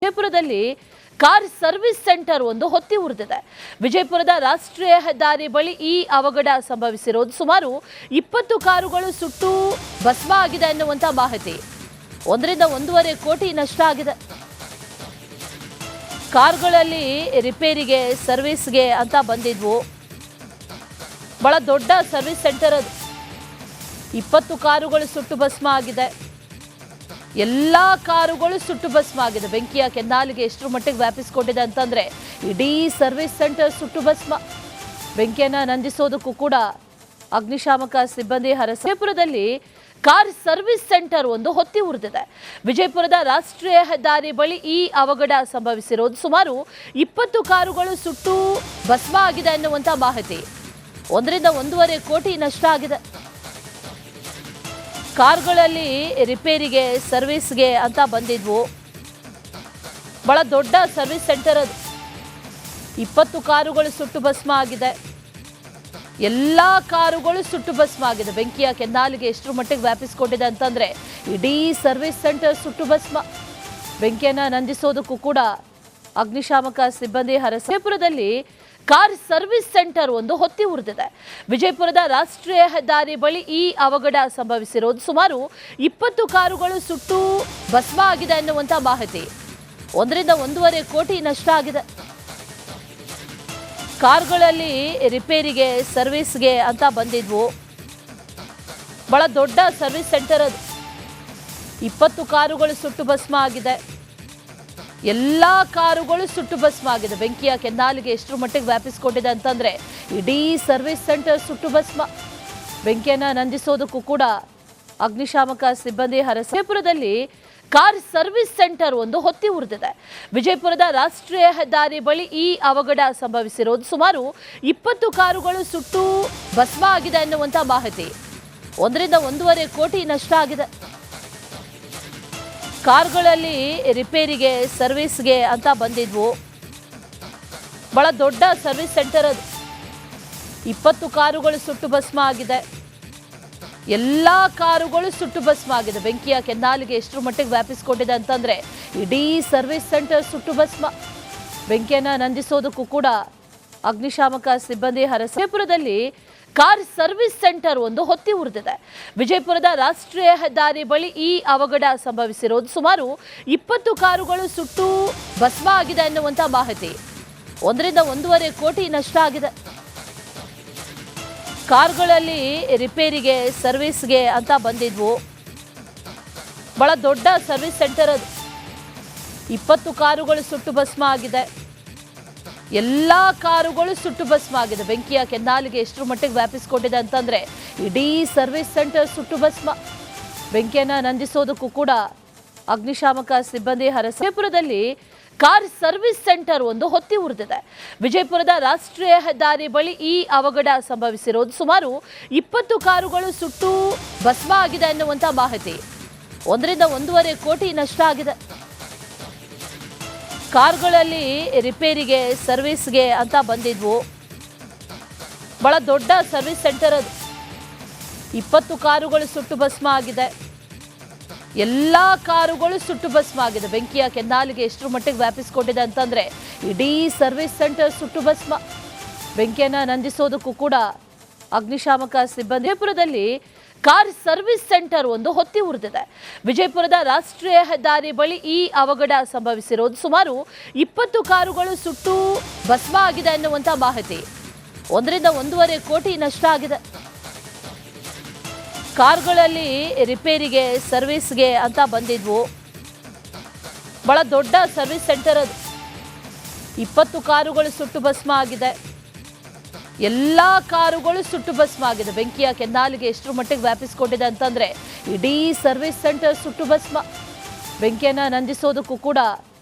ವಿಜಯಪುರದಲ್ಲಿ car service centre ಒಂದು ಹೊತ್ತಿ ಉರಿದಿದೆ. ವಿಜಯಪುರದ ರಾಷ್ಟ್ರೀಯ ಹೆದ್ದಾರಿ ಬಳಿ ಈ ಅವಘಡ ಸಂಭವಿಸಿರೋದು. ಸುಮಾರು 20 ಕಾರುಗಳು ಸುಟ್ಟು ಭಸ್ಮ ಆಗಿದೆ ಎನ್ನುವಂತ ಮಾಹಿತಿ. 1.5 ಕೋಟಿ ನಷ್ಟ ಆಗಿದೆ. ಕಾರುಗಳಲ್ಲಿ ರಿಪೇರಿಗೆ ಸರ್ವಿಸ್ಗೆ ಅಂತ ಬಂದಿದ್ವು. ಬಹಳ ದೊಡ್ಡ ಸರ್ವಿಸ್ ಸೆಂಟರ್ ಅದು. 20 ಕಾರುಗಳು ಸುಟ್ಟು ಭಸ್ಮ ಆಗಿದೆ. ಎಲ್ಲಾ ಕಾರುಗಳು ಸುಟ್ಟು ಭಸ್ಮ ಆಗಿದೆ. ಬೆಂಕಿಯ ಕೆನ್ನಾಲಿಗೆ ಎಷ್ಟರ ಮಟ್ಟಿಗೆ ವ್ಯಾಪಿಸಿಕೊಂಡಿದೆ ಅಂತಂದ್ರೆ ಇಡೀ ಸರ್ವಿಸ್ ಸೆಂಟರ್ ಸುಟ್ಟು ಭಸ್ಮ. ಬೆಂಕಿಯನ್ನ ನಂದಿಸೋದಕ್ಕೂ ಕೂಡ ಅಗ್ನಿಶಾಮಕ ಸಿಬ್ಬಂದಿ ವಿಜಯಪುರದಲ್ಲಿ ಕಾರ್ ಸರ್ವಿಸ್ ಸೆಂಟರ್ ಒಂದು ಹೊತ್ತಿ ಉರಿದಿದೆ. ವಿಜಯಪುರದ ರಾಷ್ಟ್ರೀಯ ಹೆದ್ದಾರಿ ಬಳಿ ಈ ಅವಘಡ ಸಂಭವಿಸಿರೋದು. ಸುಮಾರು 20 ಕಾರುಗಳು ಸುಟ್ಟು ಭಸ್ಮ ಆಗಿದೆ ಎನ್ನುವಂತ ಮಾಹಿತಿ. 1.5 ಕೋಟಿ ನಷ್ಟ ಆಗಿದೆ. ಕಾರುಗಳಲ್ಲಿ ರಿಪೇರಿಗೆ ಸರ್ವಿಸ್ಗೆ ಅಂತ ಬಂದಿದ್ವು. ಬಹಳ ದೊಡ್ಡ ಸರ್ವಿಸ್ ಸೆಂಟರ್ ಅದು. 20 ಕಾರುಗಳು ಸುಟ್ಟು ಭಸ್ಮ ಆಗಿದೆ. ಎಲ್ಲಾ ಕಾರುಗಳು ಸುಟ್ಟು ಭಸ್ಮ ಆಗಿದೆ. ಬೆಂಕಿಯ ಕೆನ್ನಾಲಿಗೆ ಎಷ್ಟರ ಮಟ್ಟಿಗೆ ವ್ಯಾಪಿಸಿಕೊಂಡಿದೆ ಅಂತಂದ್ರೆ ಇಡೀ ಸರ್ವಿಸ್ ಸೆಂಟರ್ ಸುಟ್ಟು ಭಸ್ಮ. ಬೆಂಕಿಯನ್ನ ನಂದಿಸೋದಕ್ಕೂ ಕೂಡ ಅಗ್ನಿಶಾಮಕ ಸಿಬ್ಬಂದಿ ವಿಜಯಪುರದಲ್ಲಿ ಕಾರ್ ಸರ್ವಿಸ್ ಸೆಂಟರ್ ಒಂದು ಹೊತ್ತಿ ಉರಿದಿದೆ. ವಿಜಯಪುರದ ರಾಷ್ಟ್ರೀಯ ಹೆದ್ದಾರಿ ಬಳಿ ಈ ಅವಘಡ ಸಂಭವಿಸಿರೋದು. ಸುಮಾರು 20 ಕಾರುಗಳು ಸುಟ್ಟು ಭಸ್ಮ ಆಗಿದೆ ಎನ್ನುವಂತ ಮಾಹಿತಿ. 1.5 ಕೋಟಿ ನಷ್ಟ ಆಗಿದೆ. ಕಾರುಗಳಲ್ಲಿ ರಿಪೇರಿಗೆ ಸರ್ವಿಸ್ಗೆ ಅಂತ ಬಂದಿದ್ವು. ಬಹಳ ದೊಡ್ಡ ಸರ್ವಿಸ್ ಸೆಂಟರ್ ಅದು. 20 ಕಾರುಗಳು ಸುಟ್ಟು ಭಸ್ಮ ಆಗಿದೆ. ಎಲ್ಲಾ ಕಾರುಗಳು ಸುಟ್ಟು ಭಸ್ಮ ಆಗಿದೆ. ಬೆಂಕಿಯ ಕೆನ್ನಾಲಿಗೆ ಎಷ್ಟರ ಮಟ್ಟಿಗೆ ವ್ಯಾಪಿಸಿಕೊಂಡಿದೆ ಅಂತಂದ್ರೆ ಇಡೀ ಸರ್ವಿಸ್ ಸೆಂಟರ್ ಸುಟ್ಟು ಭಸ್ಮ. ಬೆಂಕಿಯನ್ನ ನಂದಿಸೋದಕ್ಕೂ ಕೂಡ ಅಗ್ನಿಶಾಮಕ ಸಿಬ್ಬಂದಿ ವಿಜಯಪುರದಲ್ಲಿ ಕಾರ್ ಸರ್ವಿಸ್ ಸೆಂಟರ್ ಒಂದು ಹೊತ್ತಿ ಉರಿದಿದೆ. ವಿಜಯಪುರದ ರಾಷ್ಟ್ರೀಯ ಹೆದ್ದಾರಿ ಬಳಿ ಈ ಅವಘಡ ಸಂಭವಿಸಿರೋದು. ಸುಮಾರು 20 ಕಾರುಗಳು ಸುಟ್ಟು ಭಸ್ಮ ಆಗಿದೆ ಎನ್ನುವಂತ ಮಾಹಿತಿ. 1.5 ಕೋಟಿ ನಷ್ಟ ಆಗಿದೆ. ಕಾರುಗಳಲ್ಲಿ ರಿಪೇರಿಗೆ ಸರ್ವಿಸ್ಗೆ ಅಂತ ಬಂದಿದ್ವು. ಬಹಳ ದೊಡ್ಡ ಸರ್ವಿಸ್ ಸೆಂಟರ್ ಅದು. 20 ಕಾರುಗಳು ಸುಟ್ಟು ಭಸ್ಮ ಆಗಿದೆ. ಎಲ್ಲಾ ಕಾರುಗಳು ಸುಟ್ಟು ಭಸ್ಮ ಆಗಿದೆ. ಬೆಂಕಿಯ ಕೆನ್ನಾಲಿಗೆ ಎಷ್ಟರ ಮಟ್ಟಿಗೆ ವ್ಯಾಪಿಸಿಕೊಂಡಿದೆ ಅಂತಂದ್ರೆ ಇಡೀ ಸರ್ವಿಸ್ ಸೆಂಟರ್ ಸುಟ್ಟು ಭಸ್ಮ. ಬೆಂಕಿಯನ್ನ ನಂದಿಸೋದಕ್ಕೂ ಕೂಡ ಅಗ್ನಿಶಾಮಕ ಸಿಬ್ಬಂದಿ ವಿಜಯಪುರದಲ್ಲಿ ಕಾರ್ ಸರ್ವಿಸ್ ಸೆಂಟರ್ ಒಂದು ಹೊತ್ತಿ ಉರಿದಿದೆ. ವಿಜಯಪುರದ ರಾಷ್ಟ್ರೀಯ ಹೆದ್ದಾರಿ ಬಳಿ ಈ ಅವಘಡ ಸಂಭವಿಸಿರೋದು. ಸುಮಾರು 20 ಕಾರುಗಳು ಸುಟ್ಟು ಭಸ್ಮ ಆಗಿದೆ ಎನ್ನುವಂತ ಮಾಹಿತಿ. 1.5 ಕೋಟಿ ನಷ್ಟ ಆಗಿದೆ. ಕಾರುಗಳಲ್ಲಿ ರಿಪೇರಿಗೆ ಸರ್ವಿಸ್ಗೆ ಅಂತ ಬಂದಿದ್ವು. ಬಹಳ ದೊಡ್ಡ ಸರ್ವಿಸ್ ಸೆಂಟರ್ ಅದು. 20 ಕಾರುಗಳು ಸುಟ್ಟು ಭಸ್ಮ ಆಗಿದೆ. ಎಲ್ಲಾ ಕಾರುಗಳು ಸುಟ್ಟು ಭಸ್ಮ ಆಗಿದೆ. ಬೆಂಕಿಯ ಕೆನ್ನಾಲಿಗೆ ಎಷ್ಟರ ಮಟ್ಟಿಗೆ ವ್ಯಾಪಿಸಿಕೊಂಡಿದೆ ಅಂತಂದ್ರೆ ಇಡೀ ಸರ್ವಿಸ್ ಸೆಂಟರ್ ಸುಟ್ಟು ಭಸ್ಮ. ಬೆಂಕಿಯನ್ನ ನಂದಿಸೋದಕ್ಕೂ ಕೂಡ ಅಗ್ನಿಶಾಮಕ ಸಿಬ್ಬಂದಿ ವಿಜಯಪುರದಲ್ಲಿ ಕಾರ್ ಸರ್ವಿಸ್ ಸೆಂಟರ್ ಒಂದು ಹೊತ್ತಿ ಉರಿದಿದೆ. ವಿಜಯಪುರದ ರಾಷ್ಟ್ರೀಯ ಹೆದ್ದಾರಿ ಬಳಿ ಈ ಅವಘಡ ಸಂಭವಿಸಿರೋದು. ಸುಮಾರು 20 ಕಾರುಗಳು ಸುಟ್ಟು ಭಸ್ಮ ಆಗಿದೆ ಎನ್ನುವಂತ ಮಾಹಿತಿ. 1.5 ಕೋಟಿ ನಷ್ಟ ಆಗಿದೆ. ಕಾರುಗಳಲ್ಲಿ ರಿಪೇರಿಗೆ ಸರ್ವಿಸ್ಗೆ ಅಂತ ಬಂದಿದ್ವು. ಬಹಳ ದೊಡ್ಡ ಸರ್ವಿಸ್ ಸೆಂಟರ್ ಅದು. 20 ಕಾರುಗಳು ಸುಟ್ಟು ಭಸ್ಮ ಆಗಿದೆ. ಎಲ್ಲಾ ಕಾರುಗಳು ಸುಟ್ಟು ಭಸ್ಮ ಆಗಿದೆ. ಬೆಂಕಿಯ ಕೆನ್ನಾಲಿಗೆ ಎಷ್ಟರ ಮಟ್ಟಿಗೆ ವ್ಯಾಪಿಸಿಕೊಂಡಿದೆ ಅಂತಂದ್ರೆ ಇಡೀ ಸರ್ವಿಸ್ ಸೆಂಟರ್ ಸುಟ್ಟು ಭಸ್ಮ. ಬೆಂಕಿಯನ್ನ ನಂದಿಸೋದಕ್ಕೂ ಕೂಡ ಅಗ್ನಿಶಾಮಕ ಸಿಬ್ಬಂದಿ ವಿಜಯಪುರದಲ್ಲಿ ಕಾರ್ ಸರ್ವಿಸ್ ಸೆಂಟರ್ ಒಂದು ಹೊತ್ತಿ ಉರಿದಿದೆ. ವಿಜಯಪುರದ ರಾಷ್ಟ್ರೀಯ ಹೆದ್ದಾರಿ ಬಳಿ ಈ ಅವಘಡ ಸಂಭವಿಸಿರೋದು. ಸುಮಾರು 20 ಕಾರುಗಳು ಸುಟ್ಟು ಭಸ್ಮ ಆಗಿದೆ ಎನ್ನುವಂತ ಮಾಹಿತಿ. 1.5 ಕೋಟಿ ನಷ್ಟ ಆಗಿದೆ. ಕಾರುಗಳಲ್ಲಿ ರಿಪೇರಿಗೆ ಸರ್ವಿಸ್ಗೆ ಅಂತ ಬಂದಿದ್ವು. ಬಹಳ ದೊಡ್ಡ ಸರ್ವಿಸ್ ಸೆಂಟರ್ ಅದು. 20 ಕಾರುಗಳು ಸುಟ್ಟು ಭಸ್ಮ ಆಗಿದೆ. ಎಲ್ಲಾ ಕಾರುಗಳು ಸುಟ್ಟು ಭಸ್ಮ ಆಗಿದೆ. ಬೆಂಕಿಯ ಕೆನ್ನಾಲಿಗೆ ಎಷ್ಟರ ಮಟ್ಟಿಗೆ ವ್ಯಾಪಿಸಿಕೊಂಡಿದೆ ಅಂತಂದ್ರೆ ಇಡೀ ಸರ್ವಿಸ್ ಸೆಂಟರ್ ಸುಟ್ಟು ಭಸ್ಮ. ಬೆಂಕಿಯನ್ನ ನಂದಿಸೋದಕ್ಕೂ ಕೂಡ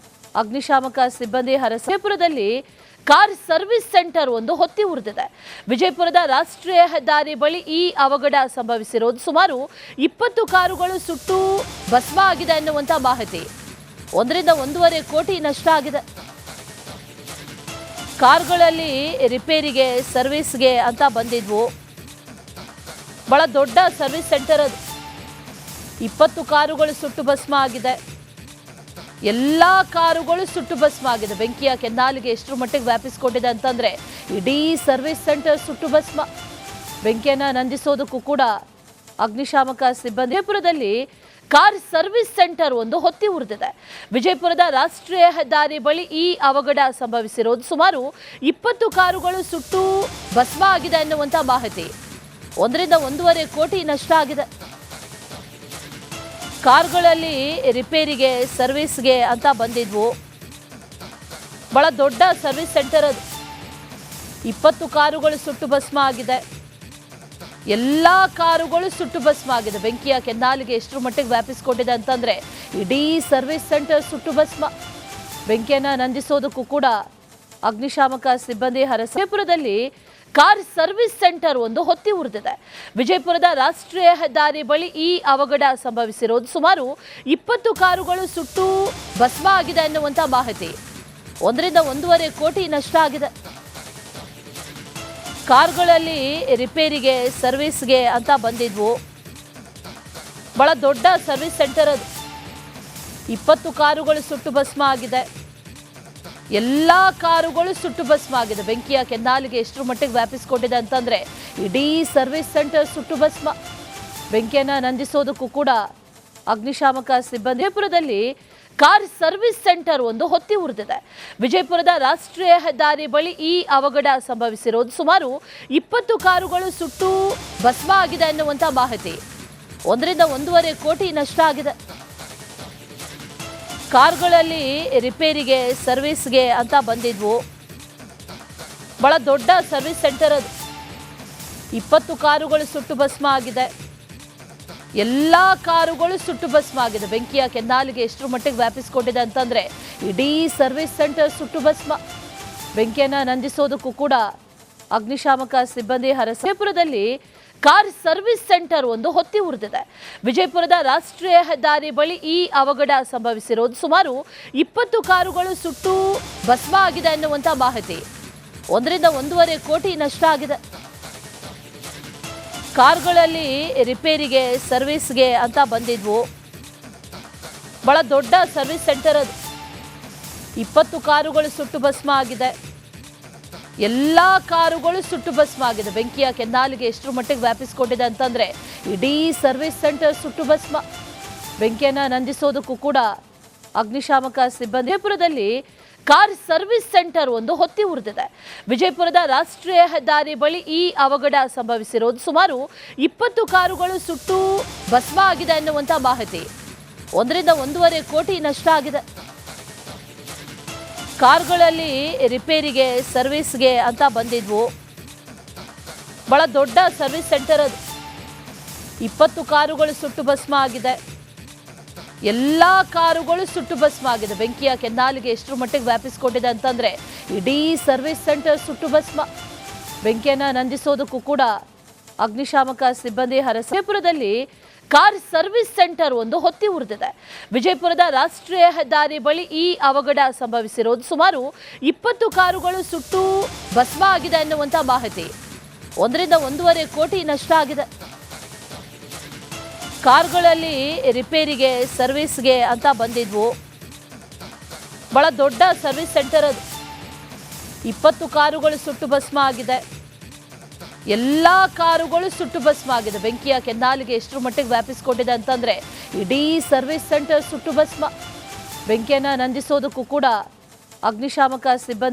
ಅಗ್ನಿಶಾಮಕ ಸಿಬ್ಬಂದಿ ವಿಜಯಪುರದಲ್ಲಿ ಕಾರ್ ಸರ್ವಿಸ್ ಸೆಂಟರ್ ಒಂದು ಹೊತ್ತಿ ಉರಿದಿದೆ. ವಿಜಯಪುರದ ರಾಷ್ಟ್ರೀಯ ಹೆದ್ದಾರಿ ಬಳಿ ಈ ಅವಘಡ ಸಂಭವಿಸಿರೋದು. ಸುಮಾರು 20 ಕಾರುಗಳು ಸುಟ್ಟು ಭಸ್ಮ ಆಗಿದೆ ಎನ್ನುವಂತ ಮಾಹಿತಿ. 1.5 ಕೋಟಿ ನಷ್ಟ ಆಗಿದೆ. ಕಾರುಗಳಲ್ಲಿ ರಿಪೇರಿಗೆ ಸರ್ವಿಸ್ಗೆ ಅಂತ ಬಂದಿದ್ವು. ಬಹಳ ದೊಡ್ಡ ಸರ್ವಿಸ್ ಸೆಂಟರ್ ಅದು. 20 ಕಾರುಗಳು ಸುಟ್ಟು ಭಸ್ಮ ಆಗಿದೆ. ಎಲ್ಲ ಕಾರುಗಳು ಸುಟ್ಟು ಭಸ್ಮ ಆಗಿದೆ. ಬೆಂಕಿಯ ಕೆನ್ನಾಲಿಗೆ ಎಷ್ಟರ ಮಟ್ಟಿಗೆ ವ್ಯಾಪಿಸಿಕೊಂಡಿದೆ ಅಂತಂದ್ರೆ ಇಡೀ ಸರ್ವಿಸ್ ಸೆಂಟರ್ ಸುಟ್ಟು ಭಸ್ಮ. ಬೆಂಕಿಯನ್ನ ನಂದಿಸೋದಕ್ಕೂ ಕೂಡ ಅಗ್ನಿಶಾಮಕ ಸಿಬ್ಬಂದಿ. ವಿಜಯಪುರದಲ್ಲಿ ಕಾರ್ ಸರ್ವಿಸ್ ಸೆಂಟರ್ ಒಂದು ಹೊತ್ತಿ ಉರಿದಿದೆ. ವಿಜಯಪುರದ ರಾಷ್ಟ್ರೀಯ ಹೆದ್ದಾರಿ ಬಳಿ ಈ ಅವಘಡ ಸಂಭವಿಸಿರೋದು. ಸುಮಾರು 20 ಕಾರುಗಳು ಸುಟ್ಟು ಭಸ್ಮ ಆಗಿದೆ ಎನ್ನುವಂತ ಮಾಹಿತಿ. 1.5 ಕೋಟಿ ನಷ್ಟ ಆಗಿದೆ. ಕಾರ್ಗಳಲ್ಲಿ ರಿಪೇರಿಗೆ ಸರ್ವಿಸ್ಗೆ ಅಂತ ಬಂದಿದ್ವು. ಬಹಳ ದೊಡ್ಡ ಸರ್ವಿಸ್ ಸೆಂಟರ್ ಅದು. 20 ಕಾರುಗಳು ಸುಟ್ಟು ಭಸ್ಮ ಆಗಿದೆ. ಎಲ್ಲ ಕಾರುಗಳು ಸುಟ್ಟು ಭಸ್ಮ ಆಗಿದೆ. ಬೆಂಕಿಯ ಕೆನ್ನಾಲಿಗೆ ಎಷ್ಟರ ಮಟ್ಟಿಗೆ ವ್ಯಾಪಿಸಿಕೊಂಡಿದೆ ಅಂತಂದ್ರೆ ಇಡೀ ಸರ್ವಿಸ್ ಸೆಂಟರ್ ಸುಟ್ಟು ಭಸ್ಮ. ಬೆಂಕಿಯನ್ನ ನಂದಿಸೋದಕ್ಕೂ ಕೂಡ ಅಗ್ನಿಶಾಮಕ ಸಿಬ್ಬಂದಿ ವಿಜಯಪುರದಲ್ಲಿ ಕಾರ್ ಸರ್ವಿಸ್ ಸೆಂಟರ್ ಒಂದು ಹೊತ್ತಿ ಉರಿದಿದೆ. ವಿಜಯಪುರದ ರಾಷ್ಟ್ರೀಯ ಹೆದ್ದಾರಿ ಬಳಿ ಈ ಅವಘಡ ಸಂಭವಿಸಿರೋದು. ಸುಮಾರು 20 ಕಾರುಗಳು ಸುಟ್ಟು ಭಸ್ಮ ಆಗಿದೆ ಎನ್ನುವಂತ ಮಾಹಿತಿ. 1.5 ಕೋಟಿ ನಷ್ಟ ಆಗಿದೆ. ಕಾರ್ಗಳಲ್ಲಿ ರಿಪೇರಿಗೆ ಸರ್ವಿಸ್ಗೆ ಅಂತ ಬಂದಿದ್ವು. ಬಹಳ ದೊಡ್ಡ ಸರ್ವಿಸ್ ಸೆಂಟರ್ ಅದು. 20 ಕಾರುಗಳು ಸುಟ್ಟು ಭಸ್ಮ ಆಗಿದೆ. ಎಲ್ಲ ಕಾರುಗಳು ಸುಟ್ಟು ಭಸ್ಮ ಆಗಿದೆ. ಬೆಂಕಿಯ ಕೆನ್ನಾಲಿಗೆ ಎಷ್ಟರ ಮಟ್ಟಿಗೆ ವ್ಯಾಪಿಸಿಕೊಂಡಿದೆ ಅಂತಂದ್ರೆ ಇಡೀ ಸರ್ವಿಸ್ ಸೆಂಟರ್ ಸುಟ್ಟು ಭಸ್ಮ. ಬೆಂಕಿಯನ್ನ ನಂದಿಸೋದಕ್ಕೂ ಕೂಡ ಅಗ್ನಿಶಾಮಕ ಸಿಬ್ಬಂದಿ. ವಿಜಯಪುರದಲ್ಲಿ ಕಾರ್ ಸರ್ವಿಸ್ ಸೆಂಟರ್ ಒಂದು ಹೊತ್ತಿ ಉರಿದಿದೆ. ವಿಜಯಪುರದ ರಾಷ್ಟ್ರೀಯ ಹೆದ್ದಾರಿ ಬಳಿ ಈ ಅವಘಡ ಸಂಭವಿಸಿರೋದು. ಸುಮಾರು 20 ಕಾರುಗಳು ಸುಟ್ಟು ಭಸ್ಮ ಆಗಿದೆ ಎನ್ನುವಂತ ಮಾಹಿತಿ. 1.5 ಕೋಟಿ ನಷ್ಟ ಆಗಿದೆ. ಕಾರ್ಗಳಲ್ಲಿ ರಿಪೇರಿಗೆ ಸರ್ವಿಸ್ಗೆ ಅಂತ ಬಂದಿದ್ವು. ಬಹಳ ದೊಡ್ಡ ಸರ್ವಿಸ್ ಸೆಂಟರ್ ಅದು. 20 ಕಾರುಗಳು ಸುಟ್ಟು ಭಸ್ಮ ಆಗಿದೆ. ಎಲ್ಲ ಕಾರುಗಳು ಸುಟ್ಟು ಭಸ್ಮ ಆಗಿದೆ. ಬೆಂಕಿಯ ಕೆನ್ನಾಲಿಗೆ ಎಷ್ಟರ ಮಟ್ಟಿಗೆ ವ್ಯಾಪಿಸಿಕೊಂಡಿದೆ ಅಂತಂದ್ರೆ ಇಡೀ ಸರ್ವಿಸ್ ಸೆಂಟರ್ ಸುಟ್ಟು ಭಸ್ಮ. ಬೆಂಕಿಯನ್ನ ನಂದಿಸೋದಕ್ಕೂ ಕೂಡ ಅಗ್ನಿಶಾಮಕ ಸಿಬ್ಬಂದಿ ವಿಜಯಪುರದಲ್ಲಿ ಕಾರ್ ಸರ್ವಿಸ್ ಸೆಂಟರ್ ಒಂದು ಹೊತ್ತಿ ಉರಿದಿದೆ. ವಿಜಯಪುರದ ರಾಷ್ಟ್ರೀಯ ಹೆದ್ದಾರಿ ಬಳಿ ಈ ಅವಘಡ ಸಂಭವಿಸಿರೋದು. ಸುಮಾರು 20 ಕಾರುಗಳು ಸುಟ್ಟು ಭಸ್ಮ ಆಗಿದೆ ಎನ್ನುವಂತ ಮಾಹಿತಿ. 1.5 ಕೋಟಿ ನಷ್ಟ ಆಗಿದೆ. ಕಾರ್ಗಳಲ್ಲಿ ರಿಪೇರಿಗೆ ಸರ್ವಿಸ್ಗೆ ಅಂತ ಬಂದಿದ್ವು. ಬಹಳ ದೊಡ್ಡ ಸರ್ವಿಸ್ ಸೆಂಟರ್ ಅದು. 20 ಕಾರುಗಳು ಸುಟ್ಟು ಭಸ್ಮ ಆಗಿದೆ. ಎಲ್ಲ ಕಾರುಗಳು ಸುಟ್ಟು ಭಸ್ಮ ಆಗಿದೆ. ಬೆಂಕಿಯ ಕೆನ್ನಾಲಿಗೆ ಎಷ್ಟರ ಮಟ್ಟಿಗೆ ವ್ಯಾಪಿಸಿಕೊಂಡಿದೆ ಅಂತಂದ್ರೆ ಇಡೀ ಸರ್ವಿಸ್ ಸೆಂಟರ್ ಸುಟ್ಟು ಭಸ್ಮ. ಬೆಂಕಿಯನ್ನ ನಂದಿಸೋದಕ್ಕೂ ಕೂಡ ಅಗ್ನಿಶಾಮಕ ಸಿಬ್ಬಂದಿ. ವಿಜಯಪುರದಲ್ಲಿ ಕಾರ್ ಸರ್ವಿಸ್ ಸೆಂಟರ್ ಒಂದು ಹೊತ್ತಿ ಉರಿದಿದೆ. ವಿಜಯಪುರದ ರಾಷ್ಟ್ರೀಯ ಹೆದ್ದಾರಿ ಬಳಿ ಈ ಅವಘಡ ಸಂಭವಿಸಿರೋದು. ಸುಮಾರು 20 ಕಾರುಗಳು ಸುಟ್ಟು ಭಸ್ಮ ಆಗಿದೆ ಎನ್ನುವಂತ ಮಾಹಿತಿ. 1.5 ಕೋಟಿ ನಷ್ಟ ಆಗಿದೆ. ಕಾರ್ಗಳಲ್ಲಿ ರಿಪೇರಿಗೆ ಸರ್ವಿಸ್ಗೆ ಅಂತ ಬಂದಿದ್ವು. ಬಹಳ ದೊಡ್ಡ ಸರ್ವಿಸ್ ಸೆಂಟರ್ ಅದು. 20 ಕಾರುಗಳು ಸುಟ್ಟು ಭಸ್ಮ ಆಗಿದೆ. ಎಲ್ಲ ಕಾರುಗಳು ಸುಟ್ಟು ಭಸ್ಮ ಆಗಿದೆ. ಬೆಂಕಿಯ ಕೆನ್ನಾಲಿಗೆ ಎಷ್ಟರ ಮಟ್ಟಿಗೆ ವ್ಯಾಪಿಸಿಕೊಂಡಿದೆ ಅಂತಂದ್ರೆ ಇಡೀ ಸರ್ವಿಸ್ ಸೆಂಟರ್ ಸುಟ್ಟು ಭಸ್ಮ. ಬೆಂಕಿಯನ್ನ ನಂದಿಸೋದಕ್ಕೂ ಕೂಡ ಅಗ್ನಿಶಾಮಕ ಸಿಬ್ಬಂದಿ ವಿಜಯಪುರದಲ್ಲಿ ಕಾರ್ ಸರ್ವಿಸ್ ಸೆಂಟರ್ ಒಂದು ಹೊತ್ತಿ ಉರಿದಿದೆ. ವಿಜಯಪುರದ ರಾಷ್ಟ್ರೀಯ ಹೆದ್ದಾರಿ ಬಳಿ ಈ ಅವಘಡ ಸಂಭವಿಸಿರೋದು. ಸುಮಾರು 20 ಕಾರುಗಳು ಸುಟ್ಟು ಭಸ್ಮ ಆಗಿದೆ ಎನ್ನುವಂತ ಮಾಹಿತಿ. 1.5 ಕೋಟಿ ನಷ್ಟ ಆಗಿದೆ. ಕಾರ್ಗಳಲ್ಲಿ ರಿಪೇರಿಗೆ ಸರ್ವಿಸ್ಗೆ ಅಂತ ಬಂದಿದ್ವು. ಬಹಳ ದೊಡ್ಡ ಸರ್ವಿಸ್ ಸೆಂಟರ್ ಅದು. 20 ಕಾರುಗಳು ಸುಟ್ಟು ಭಸ್ಮ ಆಗಿದೆ. ಎಲ್ಲ ಕಾರುಗಳು ಸುಟ್ಟು ಭಸ್ಮ ಆಗಿದೆ. ಬೆಂಕಿಯ ಕೆನ್ನಾಲಿಗೆ ಎಷ್ಟರ ಮಟ್ಟಿಗೆ ವ್ಯಾಪಿಸಿಕೊಂಡಿದೆ ಅಂತಂದ್ರೆ ಇಡೀ ಸರ್ವಿಸ್ ಸೆಂಟರ್ ಸುಟ್ಟು ಭಸ್ಮ. ಬೆಂಕಿಯನ್ನ ನಂದಿಸೋದಕ್ಕೂ ಕೂಡ ಅಗ್ನಿಶಾಮಕ ಸಿಬ್ಬಂದಿ